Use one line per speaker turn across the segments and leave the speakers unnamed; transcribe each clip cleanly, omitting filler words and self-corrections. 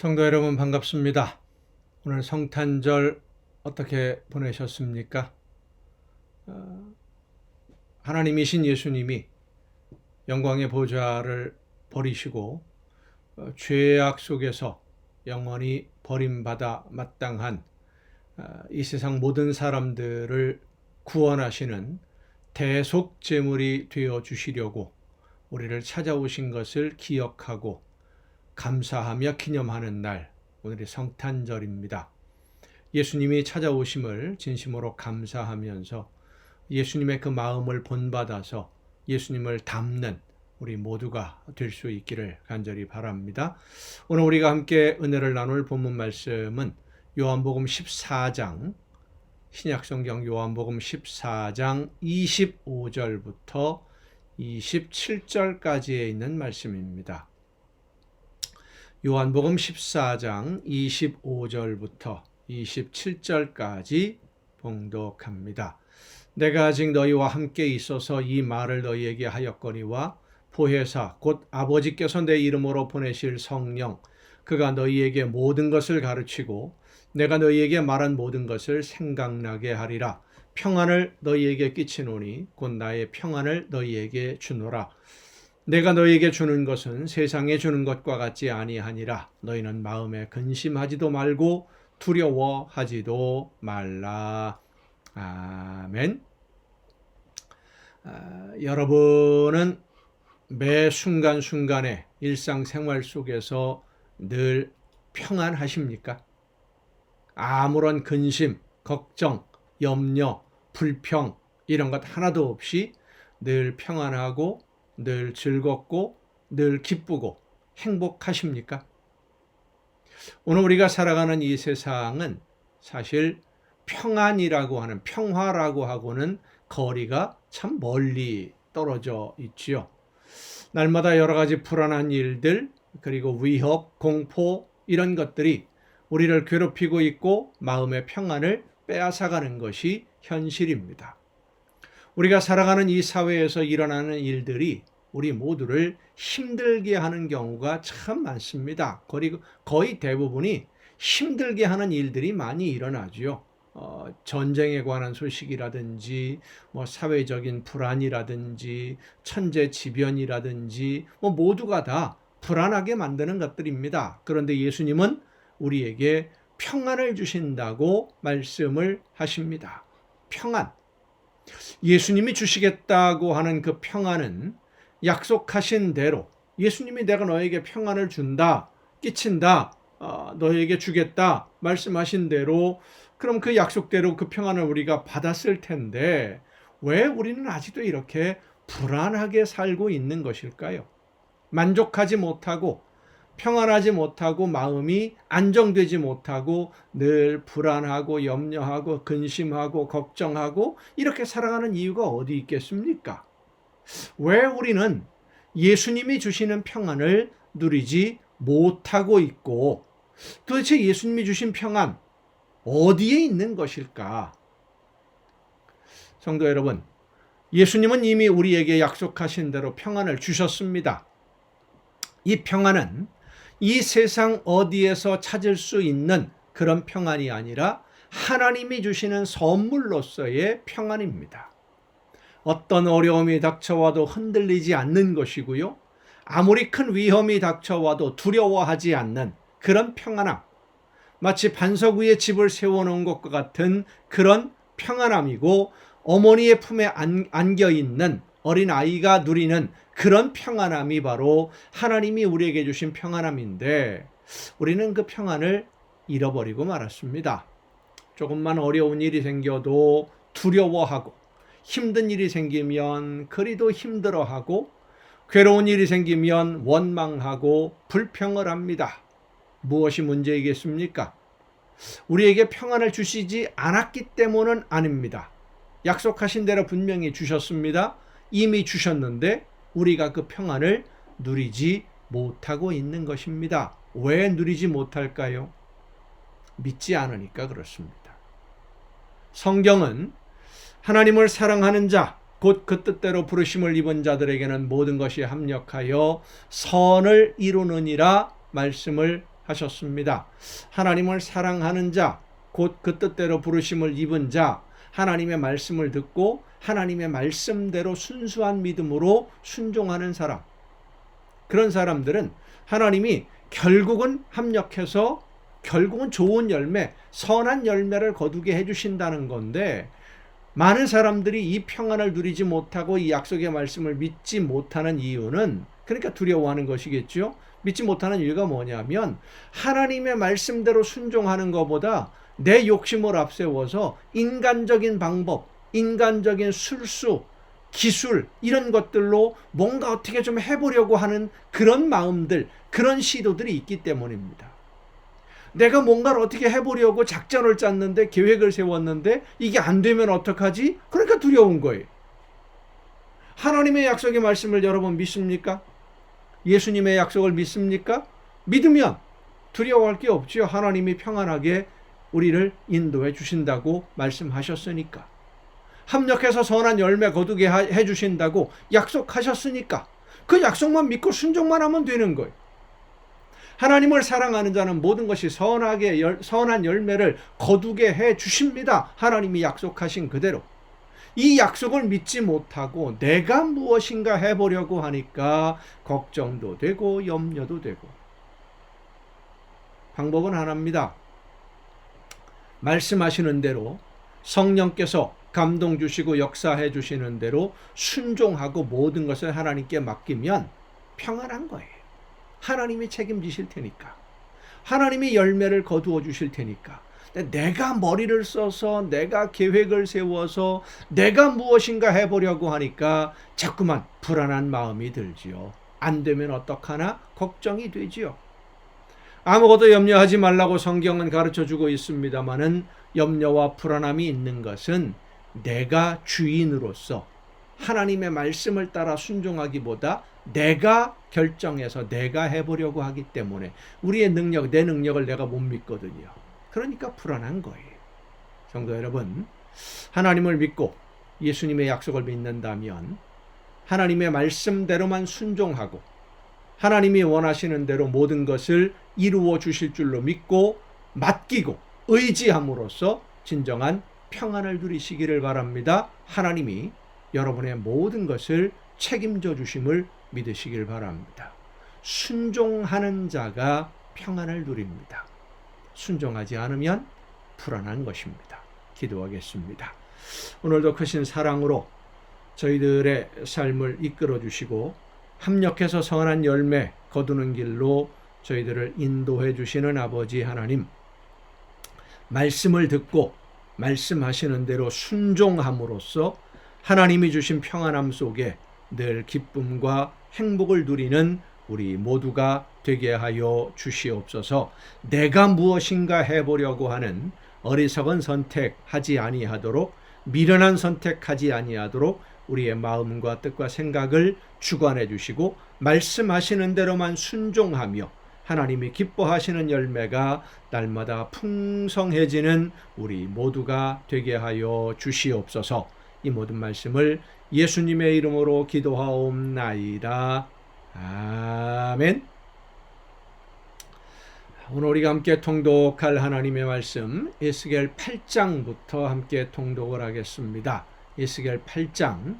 성도 여러분 반갑습니다. 오늘 성탄절 어떻게 보내셨습니까? 하나님이신 예수님이 영광의 보좌를 버리시고 죄악 속에서 영원히 버림받아 마땅한 이 세상 모든 사람들을 구원하시는 대속 제물이 되어 주시려고 우리를 찾아오신 것을 기억하고 감사하며 기념하는 날, 오늘이 성탄절입니다. 예수님이 찾아오심을 진심으로 감사하면서 예수님의 그 마음을 본받아서 예수님을 닮는 우리 모두가 될 수 있기를 간절히 바랍니다. 오늘 우리가 함께 은혜를 나눌 본문 말씀은 요한복음 14장, 신약성경 요한복음 14장 25절부터 27절까지에 있는 말씀입니다. 요한복음 14장 25절부터 27절까지 봉독합니다. 내가 아직 너희와 함께 있어서 이 말을 너희에게 하였거니와 보혜사 곧 아버지께서 내 이름으로 보내실 성령 그가 너희에게 모든 것을 가르치고 내가 너희에게 말한 모든 것을 생각나게 하리라. 평안을 너희에게 끼치노니 곧 나의 평안을 너희에게 주노라. 내가 너희에게 주는 것은 세상에 주는 것과 같지 아니하니라. 너희는 마음에 근심하지도 말고 두려워하지도 말라. 아멘. 여러분은 매 순간순간에 일상생활 속에서 늘 평안하십니까? 아무런 근심, 걱정, 염려, 불평 이런 것 하나도 없이 늘 평안하고 늘 즐겁고 늘 기쁘고 행복하십니까? 오늘 우리가 살아가는 이 세상은 사실 평안이라고 하는 평화라고 하고는 거리가 참 멀리 떨어져 있지요. 날마다 여러 가지 불안한 일들 그리고 위협, 공포 이런 것들이 우리를 괴롭히고 있고 마음의 평안을 빼앗아가는 것이 현실입니다. 우리가 살아가는 이 사회에서 일어나는 일들이 우리 모두를 힘들게 하는 경우가 참 많습니다. 그리고 거의 대부분이 힘들게 하는 일들이 많이 일어나죠. 전쟁에 관한 소식이라든지 사회적인 불안이라든지 천재지변이라든지 모두가 다 불안하게 만드는 것들입니다. 그런데 예수님은 우리에게 평안을 주신다고 말씀을 하십니다. 평안. 예수님이 주시겠다고 하는 그 평안은 약속하신 대로 예수님이 내가 너에게 평안을 준다, 끼친다, 너에게 주겠다 말씀하신 대로 그럼 그 약속대로 그 평안을 우리가 받았을 텐데 왜 우리는 아직도 이렇게 불안하게 살고 있는 것일까요? 만족하지 못하고 평안하지 못하고 마음이 안정되지 못하고 늘 불안하고 염려하고 근심하고 걱정하고 이렇게 살아가는 이유가 어디 있겠습니까? 왜 우리는 예수님이 주시는 평안을 누리지 못하고 있고 도대체 예수님이 주신 평안 어디에 있는 것일까? 성도 여러분, 예수님은 이미 우리에게 약속하신 대로 평안을 주셨습니다. 이 평안은 이 세상 어디에서 찾을 수 있는 그런 평안이 아니라 하나님이 주시는 선물로서의 평안입니다. 어떤 어려움이 닥쳐와도 흔들리지 않는 것이고요. 아무리 큰 위험이 닥쳐와도 두려워하지 않는 그런 평안함. 마치 반석 위에 집을 세워놓은 것과 같은 그런 평안함이고 어머니의 품에 안겨있는 어린아이가 누리는 그런 평안함이 바로 하나님이 우리에게 주신 평안함인데 우리는 그 평안을 잃어버리고 말았습니다. 조금만 어려운 일이 생겨도 두려워하고 힘든 일이 생기면 그리도 힘들어하고 괴로운 일이 생기면 원망하고 불평을 합니다. 무엇이 문제이겠습니까? 우리에게 평안을 주시지 않았기 때문은 아닙니다. 약속하신 대로 분명히 주셨습니다. 이미 주셨는데 우리가 그 평안을 누리지 못하고 있는 것입니다. 왜 누리지 못할까요? 믿지 않으니까 그렇습니다. 성경은 하나님을 사랑하는 자, 곧 그 뜻대로 부르심을 입은 자들에게는 모든 것이 합력하여 선을 이루느니라 말씀을 하셨습니다. 하나님을 사랑하는 자, 곧 그 뜻대로 부르심을 입은 자, 하나님의 말씀을 듣고 하나님의 말씀대로 순수한 믿음으로 순종하는 사람, 그런 사람들은 하나님이 결국은 합력해서 결국은 좋은 열매, 선한 열매를 거두게 해주신다는 건데, 많은 사람들이 이 평안을 누리지 못하고 이 약속의 말씀을 믿지 못하는 이유는, 그러니까 두려워하는 것이겠죠. 믿지 못하는 이유가 뭐냐면 하나님의 말씀대로 순종하는 것보다 내 욕심을 앞세워서 인간적인 방법, 인간적인 술수, 기술, 이런 것들로 뭔가 어떻게 좀 해보려고 하는 그런 마음들, 그런 시도들이 있기 때문입니다. 내가 뭔가를 어떻게 해보려고 작전을 짰는데, 계획을 세웠는데 이게 안 되면 어떡하지? 그러니까 두려운 거예요. 하나님의 약속의 말씀을 여러분 믿습니까? 예수님의 약속을 믿습니까? 믿으면 두려워할 게 없지요. 하나님이 평안하게 우리를 인도해 주신다고 말씀하셨으니까. 합력해서 선한 열매 거두게 해 주신다고 약속하셨으니까 그 약속만 믿고 순종만 하면 되는 거예요. 하나님을 사랑하는 자는 모든 것이 선한 열매를 거두게 해 주십니다. 하나님이 약속하신 그대로. 이 약속을 믿지 못하고 내가 무엇인가 해보려고 하니까 걱정도 되고 염려도 되고. 방법은 하나입니다. 말씀하시는 대로 성령께서 감동 주시고 역사해 주시는 대로 순종하고 모든 것을 하나님께 맡기면 평안한 거예요. 하나님이 책임지실 테니까. 하나님이 열매를 거두어 주실 테니까. 내가 머리를 써서 내가 계획을 세워서 내가 무엇인가 해보려고 하니까 자꾸만 불안한 마음이 들지요. 안 되면 어떡하나 걱정이 되지요. 아무것도 염려하지 말라고 성경은 가르쳐주고 있습니다마는 염려와 불안함이 있는 것은 내가 주인으로서 하나님의 말씀을 따라 순종하기보다 내가 결정해서 내가 해보려고 하기 때문에 우리의 능력, 내 능력을 내가 못 믿거든요. 그러니까 불안한 거예요. 성도 여러분, 하나님을 믿고 예수님의 약속을 믿는다면 하나님의 말씀대로만 순종하고 하나님이 원하시는 대로 모든 것을 이루어 주실 줄로 믿고 맡기고 의지함으로써 진정한 평안을 누리시기를 바랍니다. 하나님이 여러분의 모든 것을 책임져 주심을 믿으시길 바랍니다. 순종하는 자가 평안을 누립니다. 순종하지 않으면 불안한 것입니다. 기도하겠습니다. 오늘도 크신 사랑으로 저희들의 삶을 이끌어 주시고 합력해서 선한 열매 거두는 길로 저희들을 인도해 주시는 아버지 하나님, 말씀을 듣고 말씀하시는 대로 순종함으로써 하나님이 주신 평안함 속에 늘 기쁨과 행복을 누리는 우리 모두가 되게 하여 주시옵소서. 내가 무엇인가 해보려고 하는 어리석은 선택하지 아니하도록, 미련한 선택하지 아니하도록 우리의 마음과 뜻과 생각을 주관해 주시고 말씀하시는 대로만 순종하며 하나님이 기뻐하시는 열매가 날마다 풍성해지는 우리 모두가 되게 하여 주시옵소서. 이 모든 말씀을 예수님의 이름으로 기도하옵나이다. 아멘. 오늘 우리가 함께 통독할 하나님의 말씀 에스겔 8장부터 함께 통독을 하겠습니다. 에스겔 8장,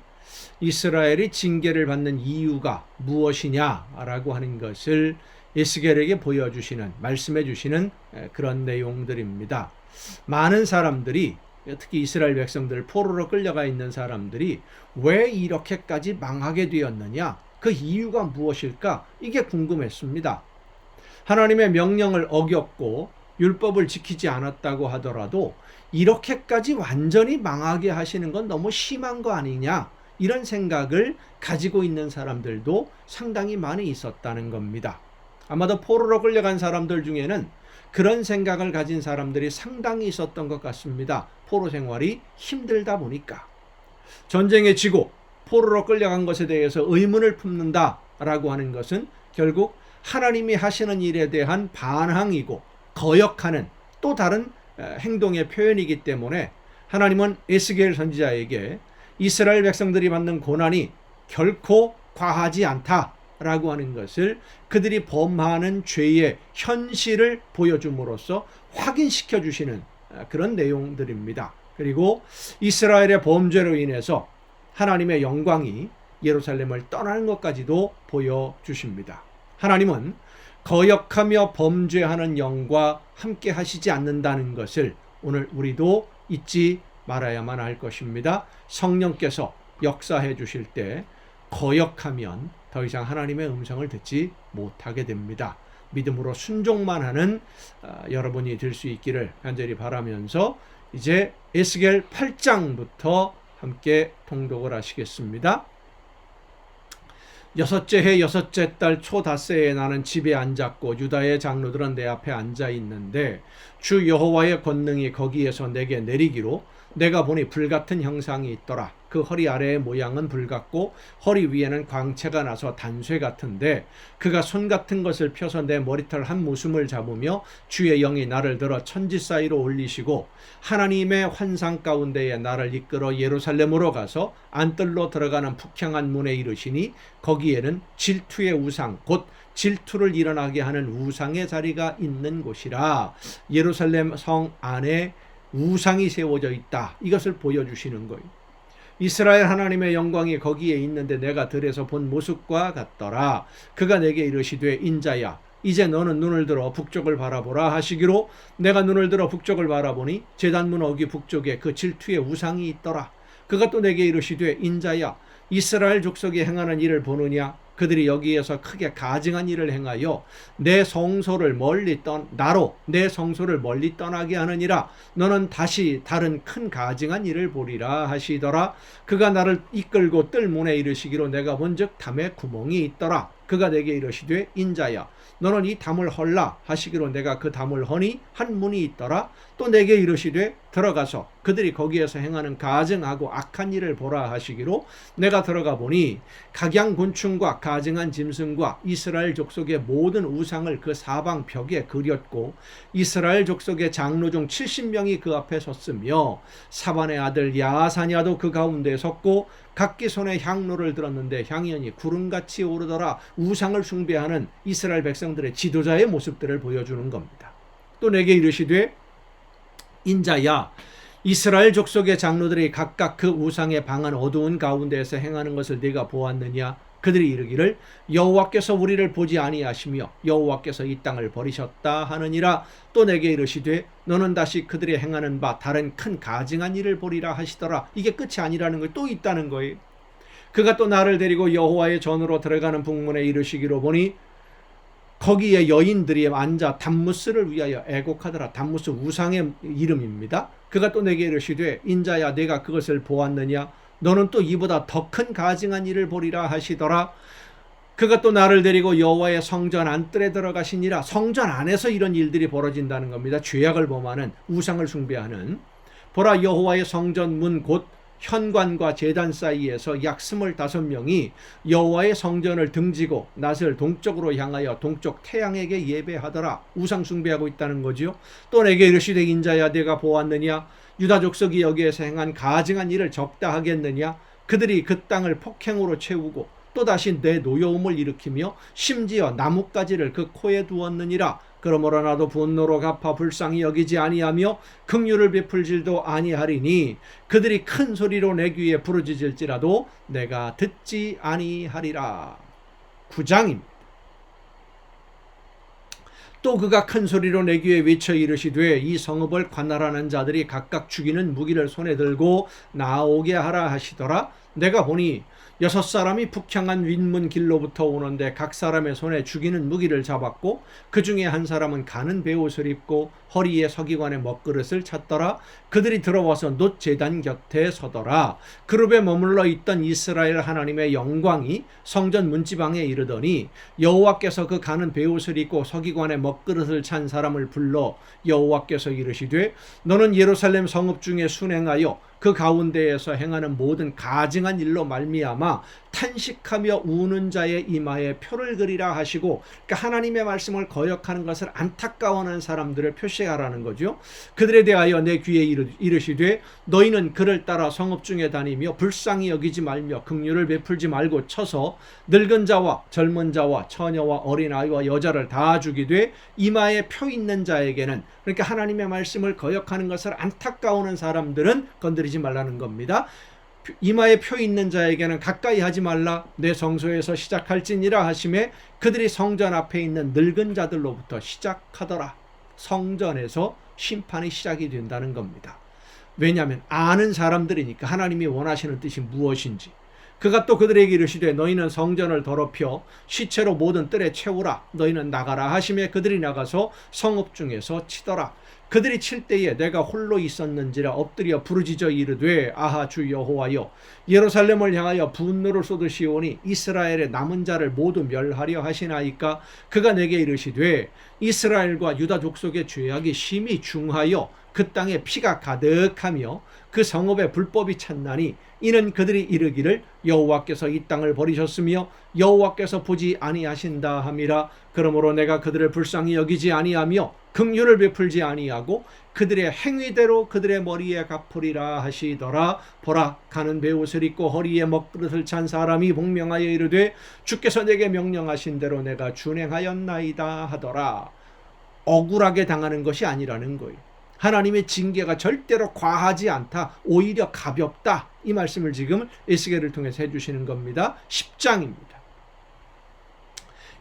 이스라엘이 징계를 받는 이유가 무엇이냐라고 하는 것을 에스겔에게 보여주시는, 말씀해 주시는 그런 내용들입니다. 많은 사람들이, 특히 이스라엘 백성들, 포로로 끌려가 있는 사람들이 왜 이렇게까지 망하게 되었느냐, 그 이유가 무엇일까, 이게 궁금했습니다. 하나님의 명령을 어겼고 율법을 지키지 않았다고 하더라도 이렇게까지 완전히 망하게 하시는 건 너무 심한 거 아니냐, 이런 생각을 가지고 있는 사람들도 상당히 많이 있었다는 겁니다. 아마도 포로로 끌려간 사람들 중에는 그런 생각을 가진 사람들이 상당히 있었던 것 같습니다. 포로 생활이 힘들다 보니까. 전쟁에 지고 포로로 끌려간 것에 대해서 의문을 품는다라고 하는 것은 결국 하나님이 하시는 일에 대한 반항이고 거역하는 또 다른 행동의 표현이기 때문에 하나님은 에스겔 선지자에게 이스라엘 백성들이 받는 고난이 결코 과하지 않다, 라고 하는 것을 그들이 범하는 죄의 현실을 보여줌으로써 확인시켜 주시는 그런 내용들입니다. 그리고 이스라엘의 범죄로 인해서 하나님의 영광이 예루살렘을 떠나는 것까지도 보여주십니다. 하나님은 거역하며 범죄하는 영과 함께 하시지 않는다는 것을 오늘 우리도 잊지 말아야만 할 것입니다. 성령께서 역사해 주실 때 거역하면 더 이상 하나님의 음성을 듣지 못하게 됩니다. 믿음으로 순종만 하는 여러분이 될 수 있기를 간절히 바라면서 이제 에스겔 8장부터 함께 통독을 하시겠습니다. 여섯째 해 여섯째 달 초닷새에 나는 집에 앉았고 유다의 장로들은 내 앞에 앉아 있는데 주 여호와의 권능이 거기에서 내게 내리기로 내가 보니 불같은 형상이 있더라. 그 허리 아래의 모양은 불같고 허리 위에는 광채가 나서 단쇠 같은데 그가 손 같은 것을 펴서 내 머리털 한 모숨을 잡으며 주의 영이 나를 들어 천지 사이로 올리시고 하나님의 환상 가운데에 나를 이끌어 예루살렘으로 가서 안뜰로 들어가는 북향한 문에 이르시니 거기에는 질투의 우상 곧 질투를 일어나게 하는 우상의 자리가 있는 곳이라. 예루살렘 성 안에 우상이 세워져 있다. 이것을 보여주시는 거예요. 이스라엘 하나님의 영광이 거기에 있는데 내가 들에서 본 모습과 같더라. 그가 내게 이르시되 인자야 이제 너는 눈을 들어 북쪽을 바라보라 하시기로 내가 눈을 들어 북쪽을 바라보니 제단문 어귀 북쪽에 그 질투의 우상이 있더라. 그가 또 내게 이르시되 인자야 이스라엘 족속이 행하는 일을 보느냐. 그들이 여기에서 크게 가증한 일을 행하여 내 성소를 나로 내 성소를 멀리 떠나게 하느니라. 너는 다시 다른 큰 가증한 일을 보리라 하시더라. 그가 나를 이끌고 뜰 문에 이르시기로 내가 본즉 담에 구멍이 있더라. 그가 내게 이르시되 인자야 너는 이 담을 헐라 하시기로 내가 그 담을 허니 한 문이 있더라. 또 내게 이르시되 들어가서 그들이 거기에서 행하는 가증하고 악한 일을 보라 하시기로 내가 들어가 보니 각양곤충과 가증한 짐승과 이스라엘 족속의 모든 우상을 그 사방 벽에 그렸고 이스라엘 족속의 장로 중 70명이 그 앞에 섰으며 사반의 아들 야사냐도 그 가운데 섰고 각기 손에 향로를 들었는데 향연이 구름같이 오르더라. 우상을 숭배하는 이스라엘 백성들의 지도자의 모습들을 보여주는 겁니다. 또 내게 이르시되 인자야 이스라엘 족속의 장로들이 각각 그 우상의 방한 어두운 가운데에서 행하는 것을 네가 보았느냐. 그들이 이르기를 여호와께서 우리를 보지 아니하시며 여호와께서 이 땅을 버리셨다 하느니라. 또 내게 이르시되 너는 다시 그들이 행하는 바 다른 큰 가증한 일을 보리라 하시더라. 이게 끝이 아니라는 거예요. 또 있다는 거예요. 그가 또 나를 데리고 여호와의 전으로 들어가는 북문에 이르시기로 보니 거기에 여인들이 앉아 담무스를 위하여 애곡하더라. 담무스 우상의 이름입니다. 그가 또 내게 이르시되 인자야 내가 그것을 보았느냐. 너는 또 이보다 더 큰 가증한 일을 보리라 하시더라. 그가 또 나를 데리고 여호와의 성전 안뜰에 들어가시니라. 성전 안에서 이런 일들이 벌어진다는 겁니다. 죄악을 범하는 우상을 숭배하는. 보라 여호와의 성전 문 곧 현관과 제단 사이에서 약 25명이 여호와의 성전을 등지고 낯을 동쪽으로 향하여 동쪽 태양에게 예배하더라. 우상 숭배하고 있다는 거지요. 또 내게 이르시되 인자야 내가 보았느냐. 유다 족속이 여기에서 행한 가증한 일을 적다 하겠느냐. 그들이 그 땅을 폭행으로 채우고 또다시 내 노여움을 일으키며 심지어 나뭇가지를 그 코에 두었느니라. 그러므로 나도 분노로 갚아 불쌍히 여기지 아니하며 긍휼을 베풀질도 아니하리니 그들이 큰 소리로 내 귀에 부르짖을지라도 내가 듣지 아니하리라. 9장입니다. 또 그가 큰 소리로 내 귀에 외쳐 이르시되 이 성읍을 관할하는 자들이 각각 죽이는 무기를 손에 들고 나오게 하라 하시더라. 내가 보니 6사람이 북향한 윗문 길로부터 오는데 각 사람의 손에 죽이는 무기를 잡았고 그 중에 한 사람은 가는 베옷을 입고 허리에 서기관의 먹그릇을 찼더라. 그들이 들어와서 놋 제단 곁에 서더라. 그룹에 머물러 있던 이스라엘 하나님의 영광이 성전 문지방에 이르더니 여호와께서 그 가는 베옷을 입고 서기관의 먹그릇을 찬 사람을 불러 여호와께서 이르시되 너는 예루살렘 성읍 중에 순행하여 그 가운데에서 행하는 모든 가증한 일로 말미암아 탄식하며 우는 자의 이마에 표를 그리라 하시고, 그러니까 하나님의 말씀을 거역하는 것을 안타까워하는 사람들을 표시하라는 거죠. 그들에 대하여 내 귀에 이르시되 너희는 그를 따라 성읍 중에 다니며 불쌍히 여기지 말며 긍휼을 베풀지 말고 쳐서 늙은 자와 젊은 자와 처녀와 어린아이와 여자를 다 죽이되 이마에 표 있는 자에게는, 그러니까 하나님의 말씀을 거역하는 것을 안타까워하는 사람들은 건드리지 말라는 겁니다. 이마에 표 있는 자에게는 가까이 하지 말라. 내 성소에서 시작할지니라 하심에 그들이 성전 앞에 있는 늙은 자들로부터 시작하더라. 성전에서 심판이 시작이 된다는 겁니다. 왜냐하면 아는 사람들이니까 하나님이 원하시는 뜻이 무엇인지. 그가 또 그들에게 이르시되 너희는 성전을 더럽혀 시체로 모든 뜰에 채우라. 너희는 나가라 하심에 그들이 나가서 성읍 중에서 치더라. 그들이 칠 때에 내가 홀로 있었는지라 엎드려 부르짖어 이르되 아하 주 여호와여, 예루살렘을 향하여 분노를 쏟으시오니 이스라엘의 남은 자를 모두 멸하려 하시나이까. 그가 내게 이르시되 이스라엘과 유다 족속의 죄악이 심히 중하여 그 땅에 피가 가득하며 그 성읍에 불법이 찼나니 이는 그들이 이르기를 여호와께서 이 땅을 버리셨으며 여호와께서 보지 아니하신다 함이라. 그러므로 내가 그들을 불쌍히 여기지 아니하며 긍휼을 베풀지 아니하고 그들의 행위대로 그들의 머리에 갚으리라 하시더라. 보라, 가는 베옷을 입고 허리에 먹그릇을 찬 사람이 복명하여 이르되 주께서 내게 명령하신 대로 내가 준행하였나이다 하더라. 억울하게 당하는 것이 아니라는 거예요. 하나님의 징계가 절대로 과하지 않다, 오히려 가볍다, 이 말씀을 지금 에스겔을 통해서 해주시는 겁니다. 10장입니다.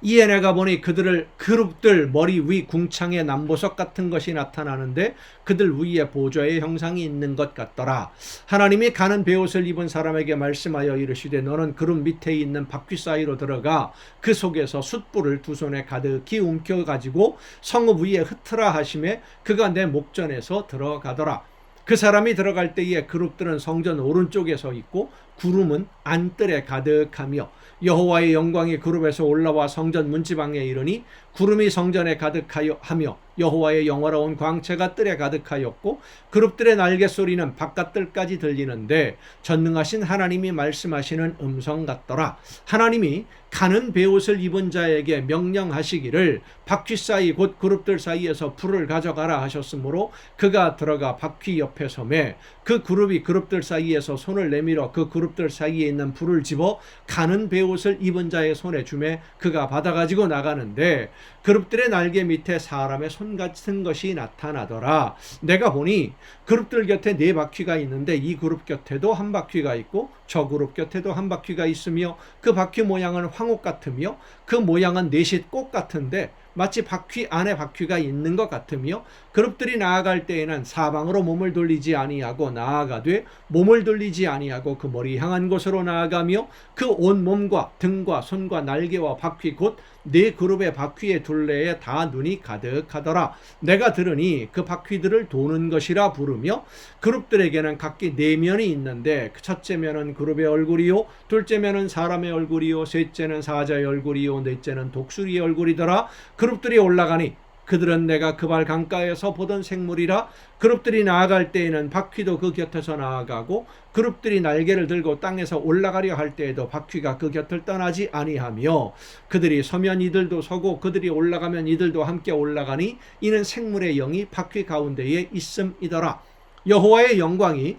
이에 내가 보니 그룹들 머리 위 궁창에 남보석 같은 것이 나타나는데 그들 위에 보좌의 형상이 있는 것 같더라. 하나님이 가는 베옷을 입은 사람에게 말씀하여 이르시되 너는 그룹 밑에 있는 바퀴 사이로 들어가 그 속에서 숯불을 두 손에 가득히 움켜가지고 성읍 위에 흩으라 하심에 그가 내 목전에서 들어가더라. 그 사람이 들어갈 때에 그룹들은 성전 오른쪽에 서 있고 구름은 안뜰에 가득하며 여호와의 영광이 그룹에서 올라와 성전 문지방에 이르니 구름이 성전에 가득하며 여호와의 영화로운 광채가 뜰에 가득하였고 그룹들의 날개 소리는 바깥 뜰까지 들리는데 전능하신 하나님이 말씀하시는 음성 같더라. 하나님이 가는 베옷을 입은 자에게 명령하시기를 바퀴 사이 곧 그룹들 사이에서 불을 가져가라 하셨으므로 그가 들어가 바퀴 옆에 서매 그 그룹이 그룹들 사이에서 손을 내밀어 그 그룹들 사이에 있는 불을 집어 가는 베옷을 입은 자의 손에 주매 그가 받아가지고 나가는데 그룹들의 날개 밑에 사람의 손 같은 것이 나타나더라. 내가 보니 그룹들 곁에 네 바퀴가 있는데 이 그룹 곁에도 한 바퀴가 있고 저 그룹 곁에도 한 바퀴가 있으며 그 바퀴 모양은 황옥 같으며 그 모양은 내싯 꽃 같은데 마치 바퀴 안에 바퀴가 있는 것 같으며 그룹들이 나아갈 때에는 사방으로 몸을 돌리지 아니하고 나아가되 몸을 돌리지 아니하고 그 머리 향한 곳으로 나아가며 그 온 몸과 등과 손과 날개와 바퀴 곧 네 그룹의 바퀴의 둘레에 다 눈이 가득하더라. 내가 들으니 그 바퀴들을 도는 것이라 부르며 그룹들에게는 각기 네 면이 있는데 첫째 면은 그룹의 얼굴이요 둘째 면은 사람의 얼굴이요 셋째는 사자의 얼굴이요 넷째는 독수리의 얼굴이더라. 그룹들이 올라가니 그들은 내가 그발 강가에서 보던 생물이라. 그룹들이 나아갈 때에는 바퀴도 그 곁에서 나아가고 그룹들이 날개를 들고 땅에서 올라가려 할 때에도 바퀴가 그 곁을 떠나지 아니하며 그들이 서면 이들도 서고 그들이 올라가면 이들도 함께 올라가니 이는 생물의 영이 바퀴 가운데에 있음이더라. 여호와의 영광이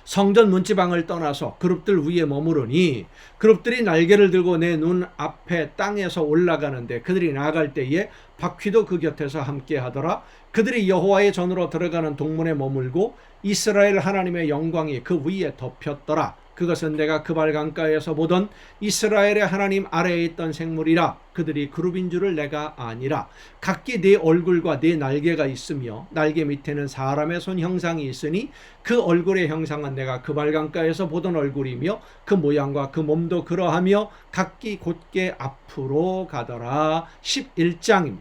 성전 문지방을 떠나서 그룹들 위에 머무르니 그룹들이 날개를 들고 내 눈 앞에 땅에서 올라가는데 그들이 나아갈 때에 바퀴도 그 곁에서 함께 하더라. 그들이 여호와의 전으로 들어가는 동문에 머물고 이스라엘 하나님의 영광이 그 위에 덮였더라. 그것은 내가 그발 강가에서 보던 이스라엘의 하나님 아래에 있던 생물이라. 그들이 그룹인 줄을 내가 아니라. 각기 네 얼굴과 네 날개가 있으며 날개 밑에는 사람의 손 형상이 있으니 그 얼굴의 형상은 내가 그발 강가에서 보던 얼굴이며 그 모양과 그 몸도 그러하며 각기 곧게 앞으로 가더라. 11장입니다.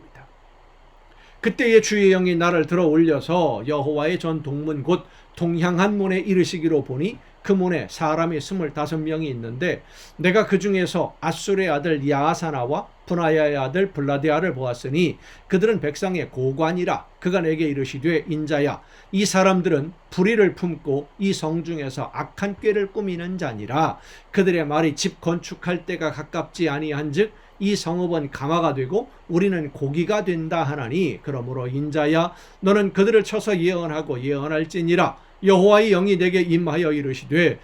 그때의 주의 영이 나를 들어 올려서 여호와의 전 동문 곧 동향한 문에 이르시기로 보니 그 문에 사람이 25명이 있는데 내가 그 중에서 아수르의 아들 야아사나와 분하야의 아들 블라데아를 보았으니 그들은 백성의 고관이라. 그가 내게 이르시되 인자야, 이 사람들은 불의를 품고 이 성 중에서 악한 꾀를 꾸미는 자니라. 그들의 말이 집 건축할 때가 가깝지 아니한즉 이 성읍은 가마가 되고 우리는 고기가 된다 하나니, 그러므로 인자야, 너는 그들을 쳐서 예언하고 예언할지니라. 여호와의 영이 내게 임하여 이르시되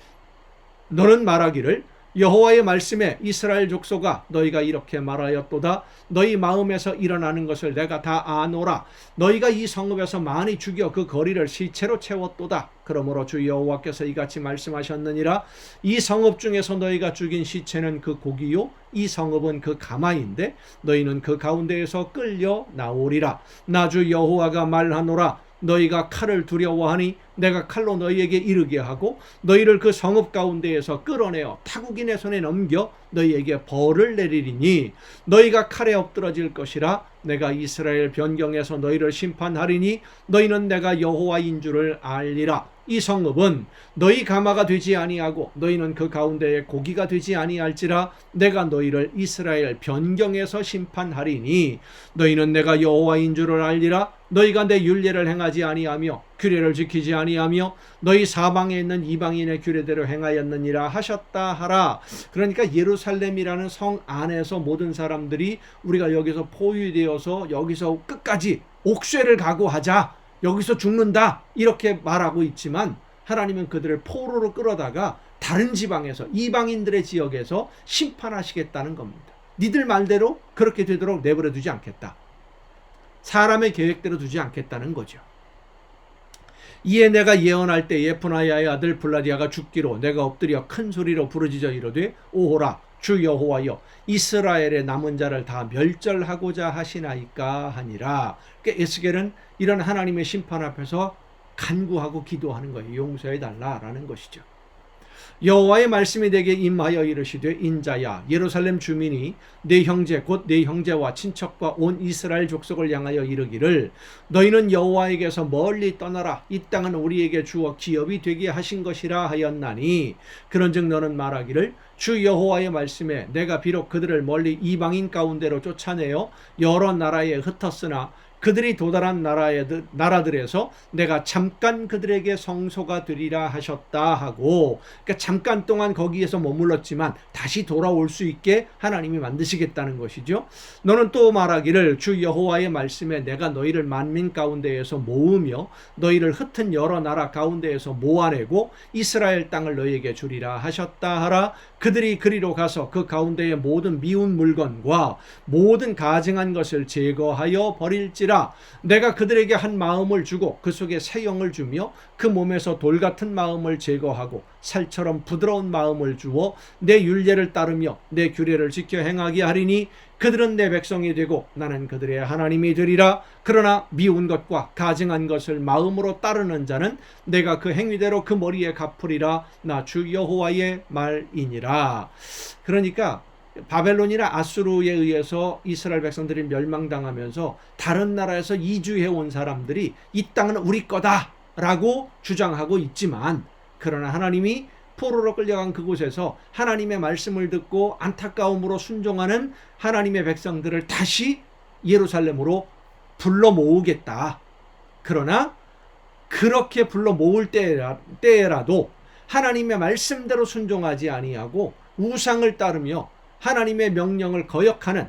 너는 말하기를 여호와의 말씀에 이스라엘 족속아, 너희가 이렇게 말하였도다. 너희 마음에서 일어나는 것을 내가 다 아노라. 너희가 이 성읍에서 많이 죽여 그 거리를 시체로 채웠도다. 그러므로 주 여호와께서 이같이 말씀하셨느니라. 이 성읍 중에서 너희가 죽인 시체는 그 고기요, 이 성읍은 그 가마인데 너희는 그 가운데에서 끌려 나오리라. 나 주 여호와가 말하노라. 너희가 칼을 두려워하니 내가 칼로 너희에게 이르게 하고 너희를 그 성읍 가운데에서 끌어내어 타국인의 손에 넘겨 너희에게 벌을 내리리니 너희가 칼에 엎드러질 것이라. 내가 이스라엘 변경에서 너희를 심판하리니 너희는 내가 여호와인 줄을 알리라. 이 성읍은 너희 가마가 되지 아니하고 너희는 그 가운데에 고기가 되지 아니할지라. 내가 너희를 이스라엘 변경에서 심판하리니 너희는 내가 여호와인 줄을 알리라. 너희가 내 율례를 행하지 아니하며 규례를 지키지 아니하며 너희 사방에 있는 이방인의 규례대로 행하였느니라 하셨다 하라. 그러니까 예루살렘이라는 성 안에서 모든 사람들이 우리가 여기서 포위되어서 여기서 끝까지 옥쇠를 각오하자, 여기서 죽는다, 이렇게 말하고 있지만 하나님은 그들을 포로로 끌어다가 다른 지방에서, 이방인들의 지역에서 심판하시겠다는 겁니다. 니들 말대로 그렇게 되도록 내버려 두지 않겠다. 사람의 계획대로 두지 않겠다는 거죠. 이에 내가 예언할 때에 분하야의 아들 블라디아가 죽기로 내가 엎드려 큰 소리로 부르짖어 이르되 오호라, 주 여호와여, 이스라엘의 남은 자를 다 멸절하고자 하시나이까 하니라. 그러니까 에스겔은 이런 하나님의 심판 앞에서 간구하고 기도하는 거예요. 용서해 달라라는 것이죠. 여호와의 말씀이 내게 임하여 이르시되 인자야, 예루살렘 주민이 내 형제 곧 내 형제와 친척과 온 이스라엘 족속을 향하여 이르기를 너희는 여호와에게서 멀리 떠나라. 이 땅은 우리에게 주어 기업이 되게 하신 것이라 하였나니, 그런즉 너는 말하기를 주 여호와의 말씀에 내가 비록 그들을 멀리 이방인 가운데로 쫓아내어 여러 나라에 흩었으나 그들이 도달한 나라들에서 내가 잠깐 그들에게 성소가 되리라 하셨다 하고, 그러니까 잠깐 동안 거기에서 머물렀지만 다시 돌아올 수 있게 하나님이 만드시겠다는 것이죠. 너는 또 말하기를 주 여호와의 말씀에 내가 너희를 만민 가운데에서 모으며 너희를 흩은 여러 나라 가운데에서 모아내고 이스라엘 땅을 너희에게 주리라 하셨다 하라. 그들이 그리로 가서 그 가운데의 모든 미운 물건과 모든 가증한 것을 제거하여 버릴지라. 내가 그들에게 한 마음을 주고 그 속에 새 영을 주며 그 몸에서 돌 같은 마음을 제거하고 살처럼 부드러운 마음을 주어 내 율례를 따르며 내 규례를 지켜 행하게 하리니 그들은 내 백성이 되고 나는 그들의 하나님이 되리라. 그러나 미운 것과 가증한 것을 마음으로 따르는 자는 내가 그 행위대로 그 머리에 갚으리라. 나 주 여호와의 말이니라. 그러니까 바벨론이나 아수르에 의해서 이스라엘 백성들이 멸망당하면서 다른 나라에서 이주해 온 사람들이 이 땅은 우리 거다라고 주장하고 있지만, 그러나 하나님이 포로로 끌려간 그곳에서 하나님의 말씀을 듣고 안타까움으로 순종하는 하나님의 백성들을 다시 예루살렘으로 불러 모으겠다. 그러나 그렇게 불러 모을 때라도 하나님의 말씀대로 순종하지 아니하고 우상을 따르며 하나님의 명령을 거역하는,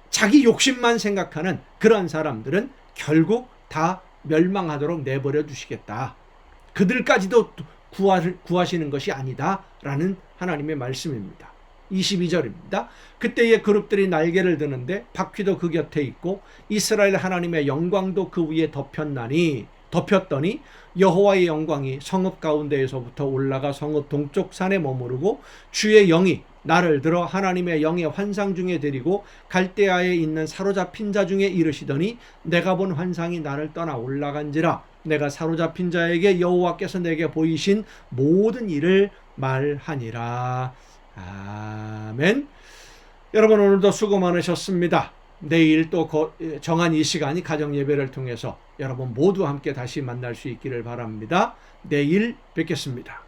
자기 욕심만 생각하는 그런 사람들은 결국 다 멸망하도록 내버려 두시겠다. 그들까지도 구하시는 것이 아니다 라는 하나님의 말씀입니다. 22절입니다. 그때의 그룹들이 날개를 드는데 바퀴도 그 곁에 있고 이스라엘 하나님의 영광도 그 위에 덮였더니 여호와의 영광이 성읍 가운데에서부터 올라가 성읍 동쪽 산에 머무르고 주의 영이 나를 들어 하나님의 영의 환상 중에 데리고 갈대아에 있는 사로잡힌 자 중에 이르시더니 내가 본 환상이 나를 떠나 올라간지라. 내가 사로잡힌 자에게 여호와께서 내게 보이신 모든 일을 말하니라. 아멘. 여러분 오늘도 수고 많으셨습니다. 내일 또 정한 이 시간이 가정 예배를 통해서 여러분 모두 함께 다시 만날 수 있기를 바랍니다. 내일 뵙겠습니다.